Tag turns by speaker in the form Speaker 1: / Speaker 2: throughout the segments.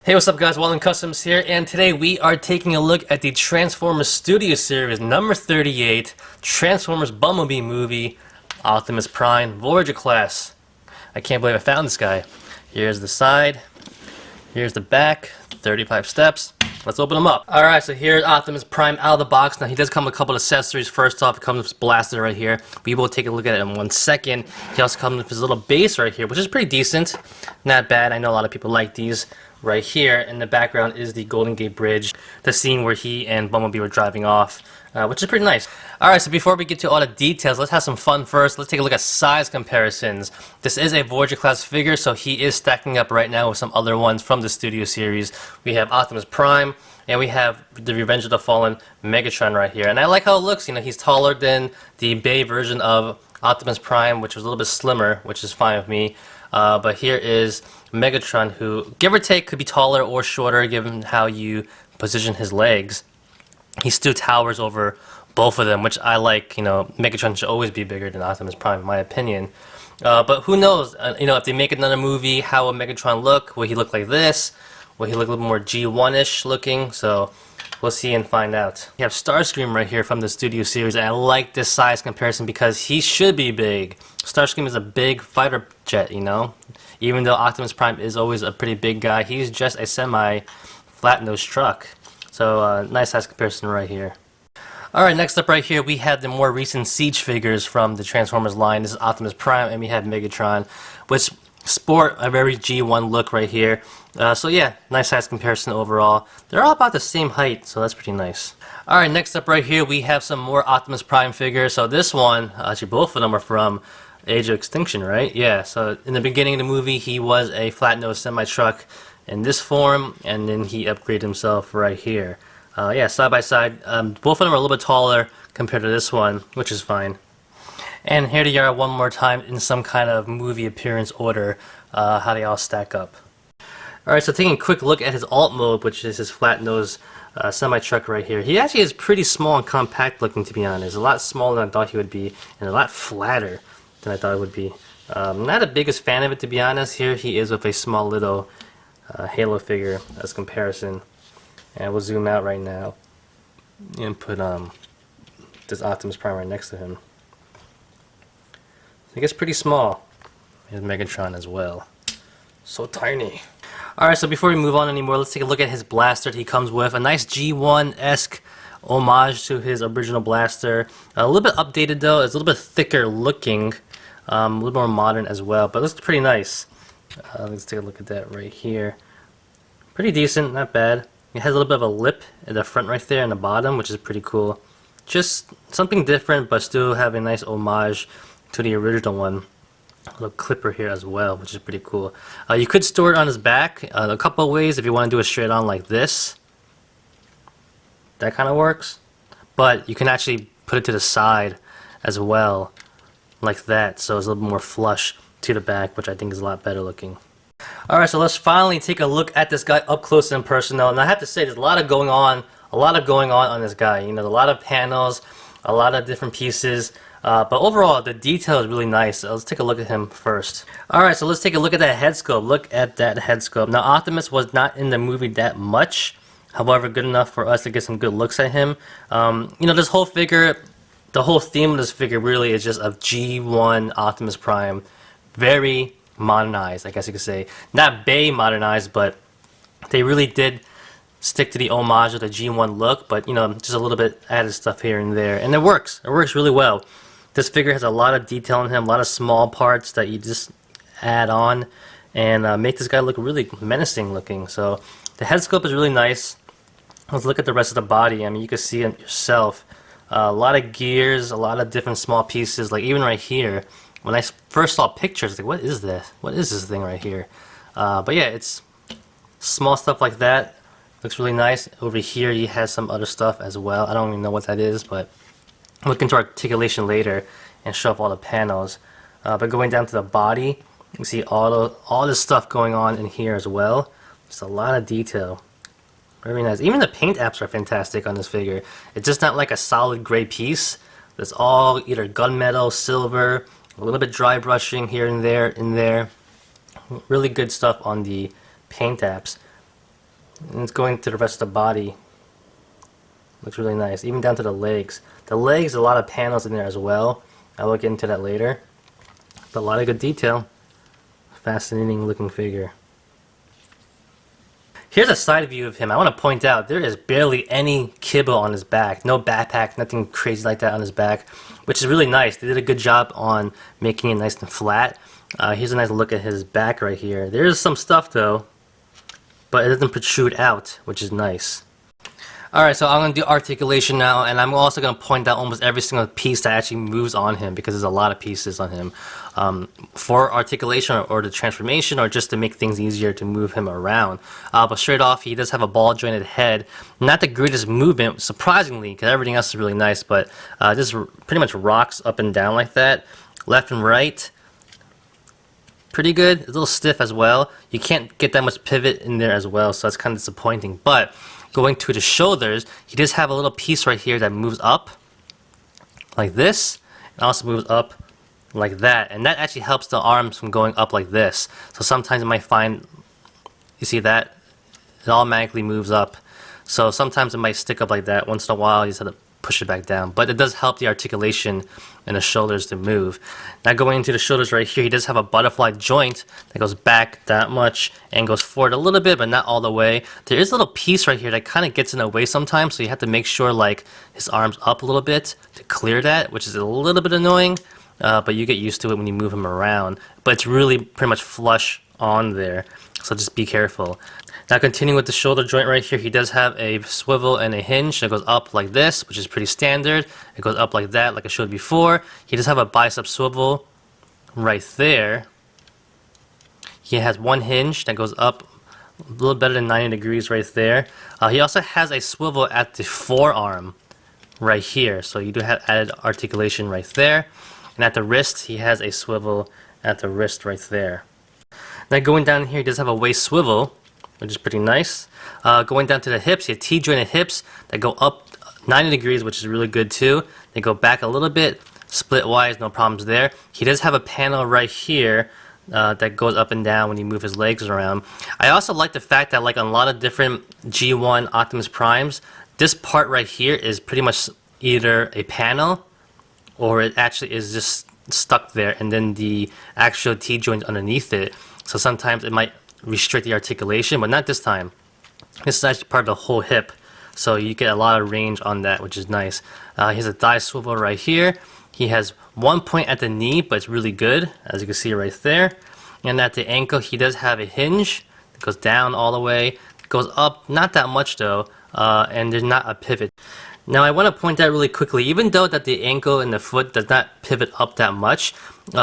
Speaker 1: Hey, what's up guys, Walden Customs here, and today we are taking a look at the Transformers Studio Series number 38, Transformers Bumblebee movie, Optimus Prime, Voyager class. I can't believe I found this guy. Here's the side, here's the back, 35 steps. Let's open them up. Alright, so here's Optimus Prime out of the box. Now he does come with a couple of accessories. First off, it comes with his blaster right here. We will take a look at it in 1 second. He also comes with his little base right here, which is pretty decent. Not bad. I know a lot of people like these. Right here in the background is the Golden Gate Bridge, the scene where he and Bumblebee were driving off, which is pretty nice. Alright, so before we get to all the details, let's have some fun first. Let's take a look at size comparisons. This is a Voyager class figure, so he is stacking up right now with some other ones from the Studio Series. We have Optimus Prime, and we have the Revenge of the Fallen Megatron right here. And I like how it looks. You know, he's taller than the Bay version of Optimus Prime, which was a little bit slimmer, which is fine with me. But here is Megatron, who, give or take, could be taller or shorter given how you position his legs. He still towers over both of them, which I like. You know, Megatron should always be bigger than Optimus Prime, in my opinion. But who knows? You know, if they make another movie, how will Megatron look? Will he look like this? Will he look a little more G1-ish looking? So we'll see and find out. We have Starscream right here from the Studio Series, and I like this size comparison because he should be big. Starscream is a big fighter jet, you know? Even though Optimus Prime is always a pretty big guy, he's just a semi-flat-nosed truck. So nice size comparison right here. Alright, next up right here, we have the more recent Siege figures from the Transformers line. This is Optimus Prime, and we have Megatron, which sport a very G1 look right here. So yeah, nice size comparison overall. They're all about the same height, so that's pretty nice. Alright, next up right here, we have some more Optimus Prime figures. So this one, actually both of them are from Age of Extinction, right? Yeah, so in the beginning of the movie, he was a flat-nosed semi-truck in this form, and then he upgraded himself right here. Yeah, side by side. Both of them are a little bit taller compared to this one, which is fine. And here they are one more time in some kind of movie appearance order, how they all stack up. Alright, so taking a quick look at his alt mode, which is his flat-nosed semi-truck right here. He actually is pretty small and compact looking, to be honest. A lot smaller than I thought he would be, and a lot flatter than I thought it would be. Not the biggest fan of it, to be honest. Here he is with a small little Halo figure as comparison. And we'll zoom out right now and put this Optimus Prime right next to him. I think it's pretty small. Here's Megatron as well. So tiny. Alright, so before we move on anymore, let's take a look at his blaster that he comes with. A nice G1-esque homage to his original blaster. A little bit updated though. It's a little bit thicker looking. A little more modern as well, but it looks pretty nice. Let's take a look at that right here. Pretty decent, not bad. It has a little bit of a lip at the front right there and the bottom, which is pretty cool. Just something different, but still have a nice homage to the original one. A little clipper here as well, which is pretty cool. You could store it on his back a couple of ways if you want to do it straight on like this. That kind of works. But you can actually put it to the side as well, like that, so it's a little bit more flush to the back, which I think is a lot better looking. Alright, so let's finally take a look at this guy up close and personal. And I have to say, there's a lot going on on this guy. You know, a lot of panels, a lot of different pieces. But overall, the detail is really nice. So let's take a look at him first. Alright, so let's take a look at that head sculpt. Look at that head sculpt. Now, Optimus was not in the movie that much. However, good enough for us to get some good looks at him. You know, this whole figure, the whole theme of this figure really is just a G1 Optimus Prime. Very modernized, I guess you could say. Not Bay modernized, but they really did stick to the homage of the G1 look, but you know, just a little bit added stuff here and there. And it works. It works really well. This figure has a lot of detail in him, a lot of small parts that you just add on and make this guy look really menacing looking. So the head sculpt is really nice. Let's look at the rest of the body. I mean, you can see it yourself. A lot of gears, a lot of different small pieces, like even right here. When I first saw pictures, like, what is this? What is this thing right here? But yeah, it's small stuff like that. Looks really nice. Over here, he has some other stuff as well. I don't even know what that is, but look into Articulation later and show up all the panels. But going down to the body, you can see all this stuff going on in here as well. Just a lot of detail. Very nice. Even the paint apps are fantastic on this figure. It's just not like a solid gray piece. It's all either gunmetal, silver, a little bit dry brushing here and there, in there. Really good stuff on the paint apps. And it's going to the rest of the body. Looks really nice, even down to the legs. The legs, a lot of panels in there as well. I'll look into that later. But a lot of good detail. Fascinating looking figure. Here's a side view of him. I want to point out there is barely any kibble on his back. No backpack, nothing crazy like that on his back, which is really nice. They did a good job on making it nice and flat. Here's a nice look at his back right here. There is some stuff though, but it doesn't protrude out, which is nice. Alright, so I'm going to do articulation now, and I'm also going to point out almost every single piece that actually moves on him, because there's a lot of pieces on him. For articulation or the transformation, or just to make things easier to move him around. But straight off, he does have a ball jointed head. Not the greatest movement, surprisingly, because everything else is really nice, but this pretty much rocks up and down like that. Left and right. Pretty good. It's a little stiff as well. You can't get that much pivot in there as well, so that's kind of disappointing. But going to the shoulders, he does have a little piece right here that moves up like this, and also moves up like that, and that actually helps the arms from going up like this. So sometimes you might find, you see that, it automatically moves up. So sometimes it might stick up like that. Once in a while you just have to push it back down, but it does help the articulation in the shoulders to move. Now going into the shoulders right here, he does have a butterfly joint that goes back that much and goes forward a little bit, but not all the way. There is a little piece right here that kind of gets in the way sometimes, so you have to make sure like his arms up a little bit to clear that, which is a little bit annoying, but you get used to it when you move him around. But it's really pretty much flush on there, so just be careful. Now continuing with the shoulder joint right here, he does have a swivel and a hinge that goes up like this, which is pretty standard. It goes up like that, like I showed before. He does have a bicep swivel right there. He has one hinge that goes up a little better than 90 degrees right there. He also has a swivel at the forearm right here, so you do have added articulation right there. And at the wrist, he has a swivel at the wrist right there. Now going down here, he does have a waist swivel, which is pretty nice. Going down to the hips, you have T-jointed hips that go up 90 degrees, which is really good too. They go back a little bit, split-wise, no problems there. He does have a panel right here that goes up and down when you move his legs around. I also like the fact that like on a lot of different G1 Optimus Primes, this part right here is pretty much either a panel or it actually is just stuck there, and then the actual T-joint underneath it. So sometimes it might restrict the articulation, but not this time. This is actually part of the whole hip, so you get a lot of range on that, which is nice. He has a thigh swivel right here. He has one point at the knee, but it's really good, as you can see right there. And at the ankle, he does have a hinge. It goes down all the way. It goes up, not that much though, and there's not a pivot. Now I want to point out really quickly, even though that the ankle and the foot does not pivot up that much,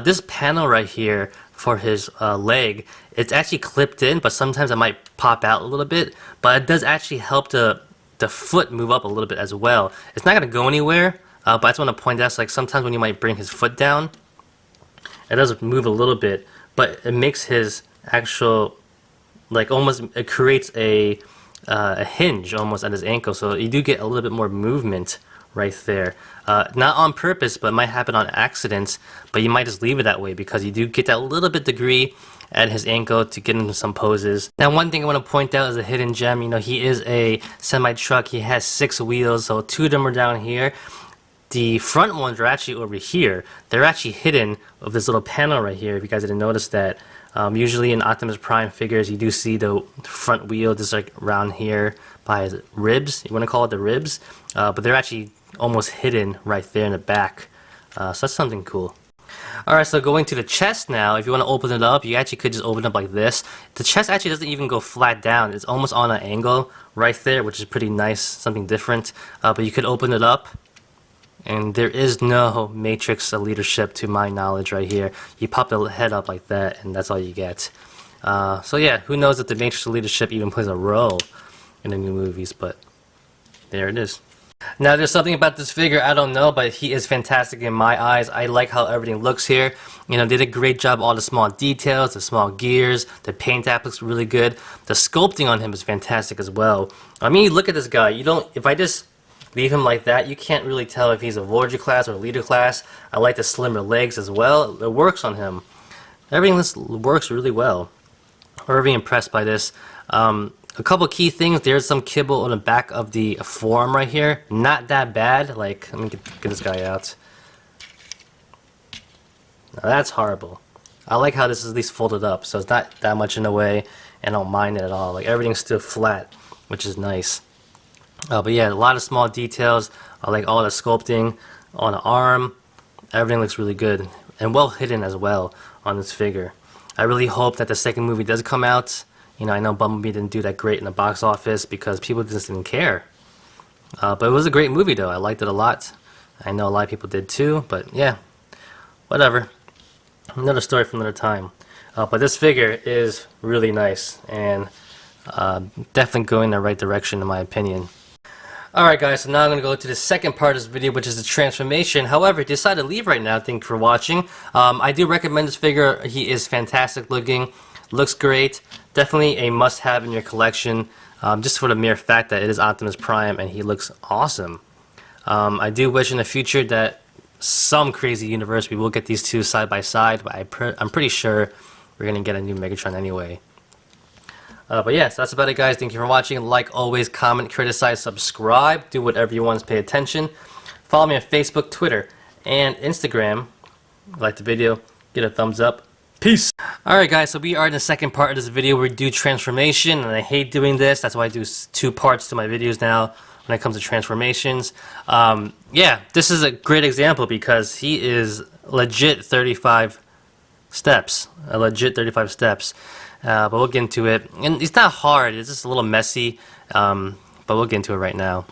Speaker 1: this panel right here for his leg, it's actually clipped in, but sometimes it might pop out a little bit, but it does actually help the foot move up a little bit as well. It's not going to go anywhere, but I just want to point out, like sometimes when you might bring his foot down, it does move a little bit, but it makes his actual, like almost, it creates a hinge almost at his ankle, so you do get a little bit more movement right there. Not on purpose, but it might happen on accident, but you might just leave it that way because you do get that little bit degree at his ankle to get into some poses. Now one thing I want to point out is a hidden gem. You know, he is a semi-truck. He has 6 wheels, so 2 of them are down here. The front ones are actually over here. They're actually hidden with this little panel right here, if you guys didn't notice that. Usually in Optimus Prime figures, you do see the front wheel just like around here by his ribs. You want to call it the ribs, but they're actually almost hidden right there in the back. So that's something cool. Alright, so going to the chest now, if you want to open it up, you actually could just open it up like this. The chest actually doesn't even go flat down. It's almost on an angle right there, which is pretty nice, something different. But you could open it up, and there is no matrix of leadership to my knowledge right here. You pop the head up like that, and that's all you get. So yeah, who knows if the matrix of leadership even plays a role in the new movies, but there it is. Now there's something about this figure I don't know, but he is fantastic in my eyes. I like how everything looks here. You know, they did a great job, all the small details, the small gears, the paint app looks really good. The sculpting on him is fantastic as well. I mean, look at this guy. You don't, if I just leave him like that, you can't really tell if he's a Voyager class or a leader class. I like the slimmer legs as well. It works on him. Everything works really well. I'm very impressed by this. A couple key things. There's some kibble on the back of the forearm right here. Not that bad. Like, let me get this guy out. Now that's horrible. I like how this is at least folded up, so it's not that much in the way, and I don't mind it at all. Like, everything's still flat, which is nice. But yeah, a lot of small details. I like all the sculpting on the arm. Everything looks really good and well hidden as well on this figure. I really hope that the second movie does come out. You know, I know Bumblebee didn't do that great in the box office because people just didn't care. But it was a great movie though. I liked it a lot. I know a lot of people did too, but yeah, whatever. Another story for another time. But this figure is really nice and definitely going in the right direction in my opinion. Alright guys, so now I'm going to go to the second part of this video, which is the transformation. However, I decided to leave right now. Thank you for watching. I do recommend this figure. He is fantastic looking. Looks great. Definitely a must-have in your collection. Just for the mere fact that it is Optimus Prime and he looks awesome. I do wish in the future that some crazy universe we will get these two side by side, but I'm pretty sure we're going to get a new Megatron anyway. But yeah, so that's about it guys. Thank you for watching. Like always, comment, criticize, subscribe, do whatever you want to pay attention. Follow me on Facebook, Twitter, and Instagram. If you like the video, get a thumbs up. Peace! Alright guys, so we are in the second part of this video where we do transformation, and I hate doing this. That's why I do two parts to my videos now when it comes to transformations. Yeah, this is a great example because he is legit 35 steps. A legit 35 steps. But we'll get into it. And it's not hard, it's just a little messy, but we'll get into it right now.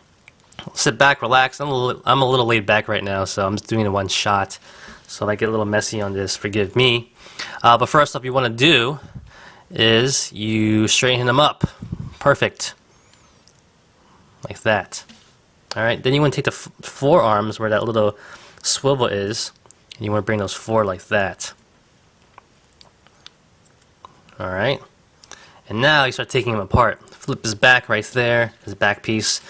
Speaker 1: Sit back, relax. I'm a little laid back right now, so I'm just doing it one shot. So if I get a little messy on this, forgive me. But first up, you want to do is you straighten them up. Perfect. Like that. Alright, then you want to take the forearms where that little swivel is, and you want to bring those forward like that. Alright, and now you start taking him apart. Flip his back right there, his back piece.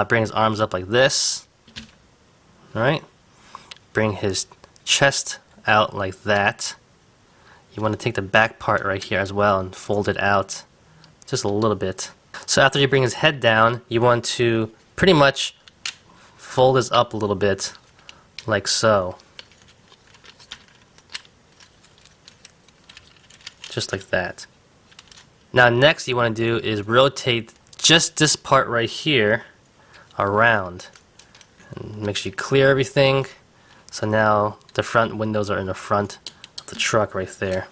Speaker 1: Bring his arms up like this. Alright, bring his chest out like that. You want to take the back part right here as well and fold it out just a little bit. So after you bring his head down, you want to pretty much fold this up a little bit like so. Just like that. Now next you want to do is rotate just this part right here around. And make sure you clear everything. So now the front windows are in the front of the truck right there.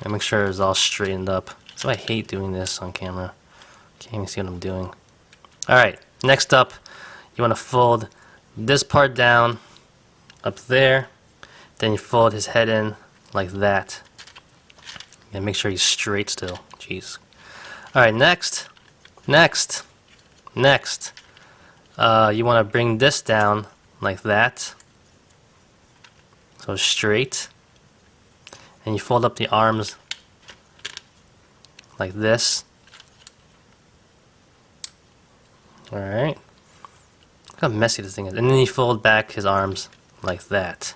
Speaker 1: And make sure it's all straightened up. So I hate doing this on camera. Can't even see what I'm doing. Alright, next up you want to fold this part down up there. Then you fold his head in like that. And make sure he's straight still. Jeez. Alright, next. You want to bring this down like that. So straight. And you fold up the arms like this. Alright. Look how messy this thing is. And then you fold back his arms like that.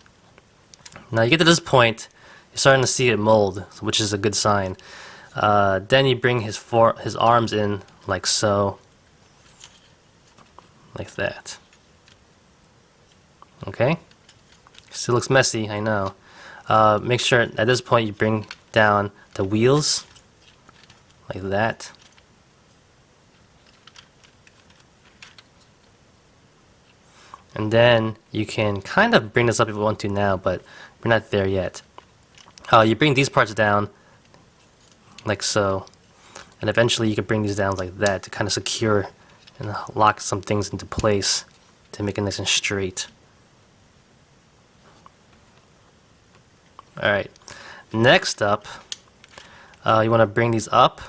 Speaker 1: Now you get to this point, you're starting to see it mold, which is a good sign. Then you bring his arms in like so. Like that. Okay? Still looks messy, I know. Make sure at this point you bring down the wheels like that. And then you can kind of bring this up if you want to now, but we're not there yet. You bring these parts down like so, and eventually you can bring these down like that to kind of secure and lock some things into place to make it nice and straight. Alright, next up, you want to bring these up,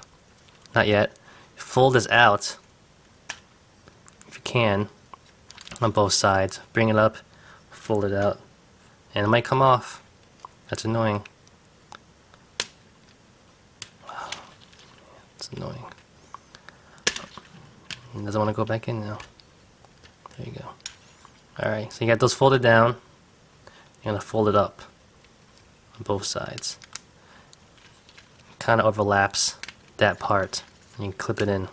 Speaker 1: not yet, fold this out, if you can, on both sides, bring it up, fold it out, and it might come off. That's annoying. Wow. It's annoying. It doesn't want to go back in now. There you go. Alright, so you got those folded down. You're going to fold it up on both sides. Kind of overlaps that part. And you can clip it in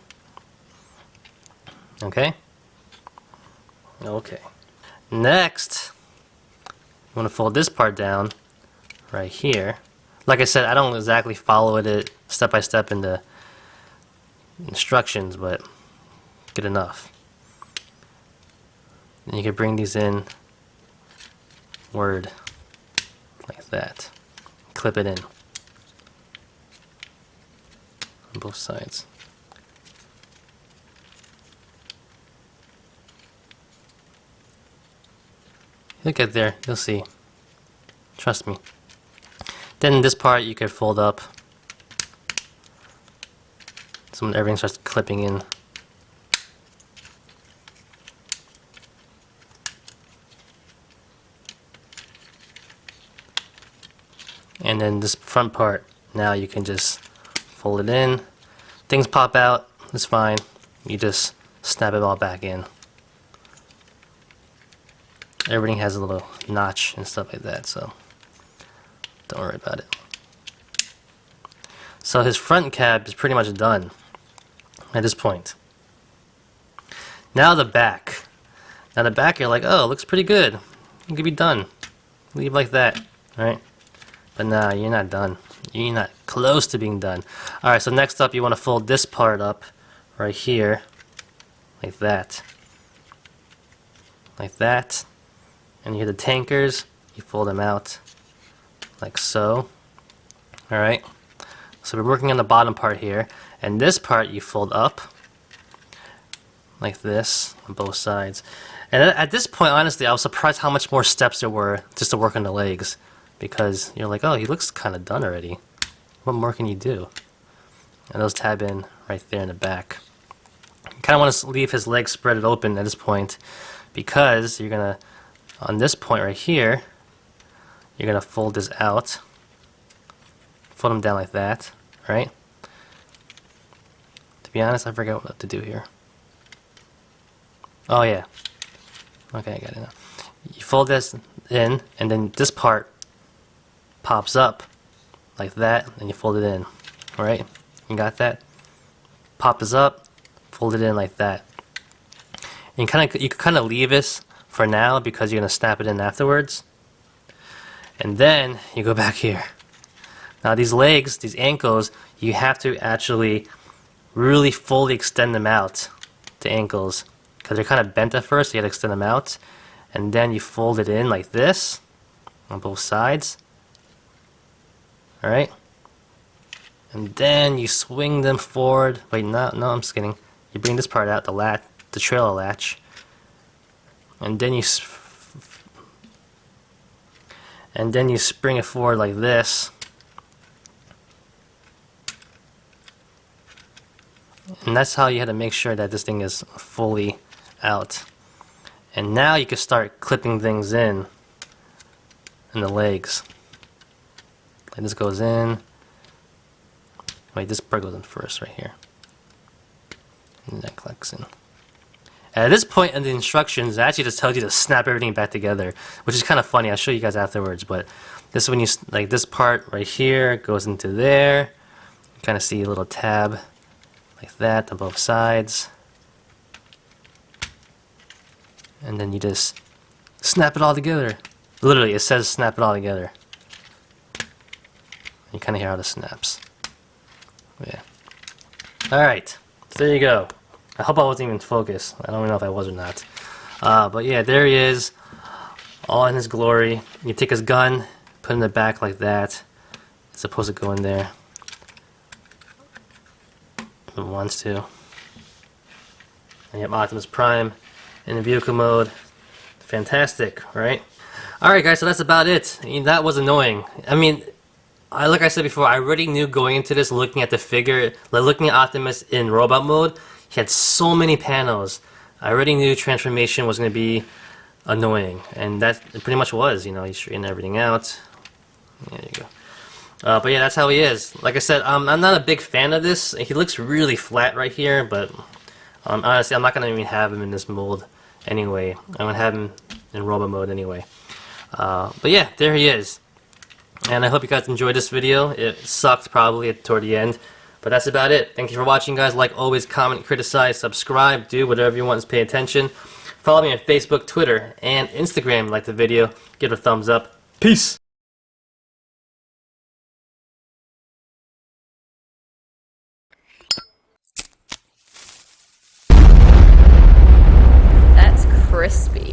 Speaker 1: Okay? Okay. Next, you want to fold this part down right here. Like I said, I don't exactly follow it step by step in the instructions, but good enough. And you can bring these in word like that. Clip it in on both sides. You'll get there, you'll see. Trust me. Then this part you could fold up so when everything starts clipping in. And then this front part, now you can just fold it in. Things pop out, it's fine. You just snap it all back in. Everything has a little notch and stuff like that, so don't worry about it. So his front cap is pretty much done at this point. Now the back. Now the back, you're like, oh, it looks pretty good. It could be done. Leave like that, right? But nah, you're not done. You're not close to being done. Alright, so next up you want to fold this part up right here, like that. Like that. And here the tankers, you fold them out like so. Alright, so we're working on the bottom part here, and this part you fold up like this on both sides. And at this point, honestly, I was surprised how much more steps there were just to work on the legs, because you're like, oh, he looks kind of done already. What more can you do? And those tab in right there in the back. You kind of want to leave his legs spread open at this point, because you're gonna, on this point right here, you're gonna fold this out, fold them down like that, right? To be honest, I forgot what to do here. Oh yeah. Okay, I got it now. You fold this in, and then this part pops up like that, and you fold it in. Alright? You got that? Pop this up, fold it in like that. And you can kind of leave this for now because you're gonna snap it in afterwards. And then you go back here. Now these legs, these ankles, you have to actually really fully extend them out to ankles, because they're kind of bent at first, so you gotta extend them out. And then you fold it in like this on both sides. Alright? And then you swing them forward. Wait, no, I'm just kidding. You bring this part out, the trailer latch. And then you spring it forward like this. And that's how you have to make sure that this thing is fully out. And now you can start clipping things in the legs. Like this goes in. Wait, this part goes in first right here. And that clicks in. At this point in the instructions, it actually just tells you to snap everything back together, which is kind of funny. I'll show you guys afterwards. But this is when you, like, this part right here goes into there. You kind of see a little tab like that on both sides. And then you just snap it all together. Literally, it says snap it all together. You kind of hear how this snaps. Yeah. Alright, so there you go. I hope I wasn't even focused. I don't even know if I was or not. But yeah, there he is, all in his glory. You take his gun, put it in the back like that. It's supposed to go in there. If it wants to. And you have Optimus Prime in the vehicle mode. Fantastic, right? Alright guys, so that's about it. I mean, that was annoying. I mean, like I said before, I already knew going into this, looking at the figure, like looking at Optimus in robot mode, he had so many panels. I already knew transformation was going to be annoying, and that it pretty much was. You know, he straightened everything out. There you go. But yeah, that's how he is. Like I said, I'm not a big fan of this. He looks really flat right here, but honestly, I'm not going to even have him in this mold anyway. I'm going to have him in robot mode anyway. But yeah, there he is. And I hope you guys enjoyed this video. It sucked probably toward the end, But that's about it. Thank you for watching, guys. Like always, comment, criticize, subscribe, do whatever you want. Just pay attention. Follow me on Facebook, Twitter, and Instagram. Like the video, give it a thumbs up. Peace!
Speaker 2: That's crispy.